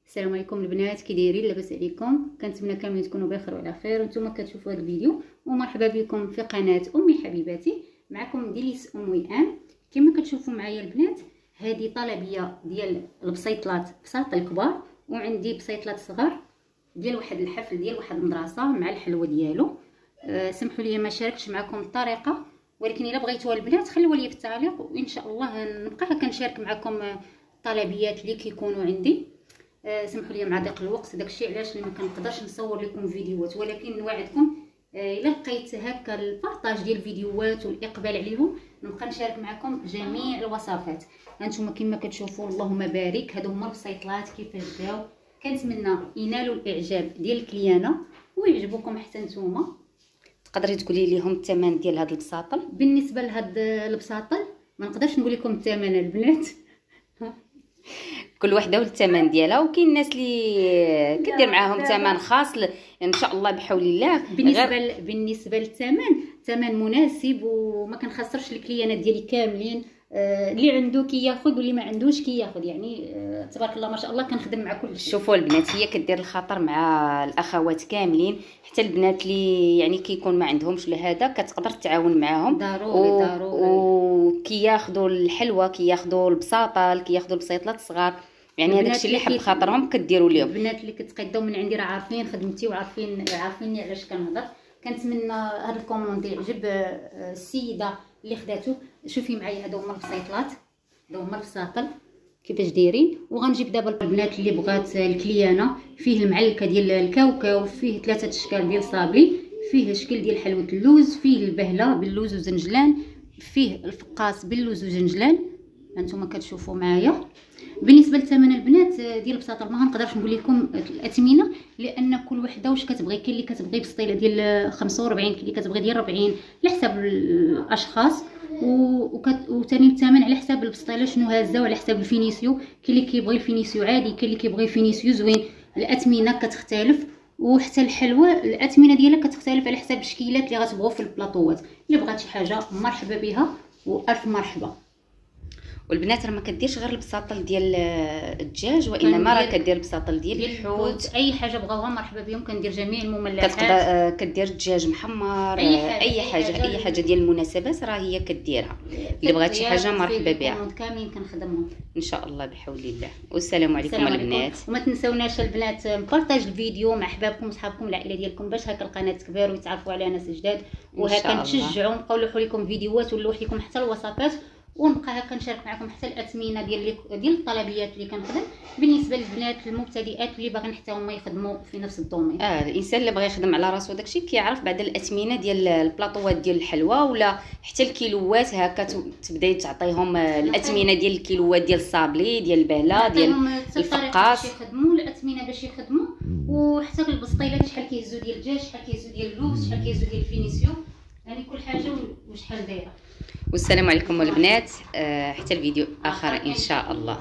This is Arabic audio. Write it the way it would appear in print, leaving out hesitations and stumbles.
السلام عليكم البنات، كي دايرين؟ لاباس عليكم؟ كنتمنى كاملين تكونوا بخير وعلى خير. وانتم كتشوفوا هذا الفيديو ومرحبا بكم في قناه امي حبيباتي. معكم ديليس ام وئام. كما كتشوفوا معايا البنات، هذه طلبيه ديال البسيطلات بساط الكبار، وعندي بسيطلات صغار ديال واحد الحفل ديال واحد المدرسه مع الحلوه ديالو. سمحوا لي ما شاركتش معكم الطريقه، ولكن الا بغيتوها البنات خليوها لي في التعليق، وان شاء الله نبقى كنشارك معكم الطلبيات اللي كيكونوا عندي. سمحوا لي مع ضيق الوقت، داكشي علاش ما كنقدرش نصور لكم فيديوهات، ولكن نوعدكم الا لقيت هكا البارطاج ديال الفيديوهات والاقبال عليهم نبقى نشارك معكم جميع الوصفات. هانتوما كما كتشوفوا اللهم بارك، هادو هما البسيطلات كيفاش داو. كنتمنى ينالوا الاعجاب ديال الكليانه ويعجبوكم حتى نتوما. تقدري تقولي ليهم الثمن ديال هاد البساطل؟ بالنسبه لهاد البساطل ما نقدرش نقول لكم الثمن البنات كل وحده والثمن ديالها، وكاين الناس اللي كدير معاهم ثمن خاص ان شاء الله بحول الله. بالنسبه للثمن، ثمن مناسب وما كنخسرش الكليانات ديالي كاملين. اللي عنده كياخذ واللي ما عندوش كياخذ، يعني تبارك الله ما شاء الله كنخدم مع كل شيء. شوفوا البنات، هي كدير الخطر مع الاخوات كاملين، حتى البنات اللي يعني كيكون ما عندهمش لهذا كتقدر تعاون معاهم. ضروري وكياخذوا الحلوه، كياخذوا البساطل، كياخذوا البسيطلات الصغار، يعني هذاك الشيء اللي حب خاطرهم كديروا ليهم. البنات اللي كتقداو من عندي راه عارفين خدمتي وعارفيني علاش كنهضر. كنتمنى هذا الكوموند يعجب السيده اللي خداتو. شوفي معايا، هادو هما البسيطلات، هادو هما البساطل كيفاش دايرين. وغنجيب دابا البنات اللي بغات الكليانه، فيه المعلكه ديال الكاوكاو، فيه 3 اشكال ديال صابلي، فيه شكل ديال حلوه اللوز، فيه البهله باللوز وزنجلان، فيه الفقاس باللوز وزنجلان. هانتوما كتشوفوا معايا. بالنسبه للثمن البنات ديال البساطل ما غنقدرش نقول لكم الاثمنه، لان كل وحده واش كتبغي. كاين اللي كتبغي بسطيله ديال 45، كاين اللي كتبغي ديال 40، على حساب الاشخاص. وثاني الثمن على حساب البسطيله شنو هازه، وعلى حساب الفينيسيو. كاين اللي كيبغي الفينيسيو عادي، كاين اللي كيبغي الفينيسيو زوين. الاثمنه كتختلف، وحتى الحلوه الاثمنه ديالها كتختلف على حساب الشكيلات اللي غتبغوا في البلاطوات. اللي بغات شي حاجه مرحبا بها والف مرحبا. والبنات راه ما كديرش غير البساطل ديال الدجاج، وانما راه كدير البساطل ديال الحوت. اي حاجه بغاوها مرحبا بهم. كندير جميع المملحات، كدير الدجاج محمر، اي حاجه ديال المناسبات راه هي كديرها. اللي بغات شي حاجه مرحبا بها. كاملين كنخدمهم ان شاء الله بحول الله. والسلام عليكم البنات. وما تنساوناش البنات بارطاج الفيديو مع احبابكم وصحابكم العائله ديالكم، باش هكا القناه تكبر ويتعرفوا على ناس جداد، وهكا نتشجعوا نبقاو نلوحوا لكم فيديوهات ونلوح لكم حتى الوصفات، ونبقى هكا نشارك معكم حتى الاثمنه ديال الطلبيات اللي كنخدم. بالنسبه للبنات المبتدئات اللي باغيين حتى هما يخدموا في نفس الدومين، الانسان اللي بغى يخدم على راسو داكشي كيعرف بعد الاثمنه ديال البلاطوات ديال الحلوى، ولا حتى الكيلوات هكا تبداي تعطيهم الاثمنه ديال الكيلوات ديال الصابلي، ديال البهله، ديال الفقاس، باش يخدموا الاثمنه باش يخدموا. وحتى البسطيلات شحال كيهزوا ديال الدجاج، شحال كيهزوا ديال اللوز، شحال كيهزوا ديال الفينيسيو، يعني كل حاجه وشحال دايره. والسلام عليكم البنات، حتى الفيديو اخر ان شاء الله.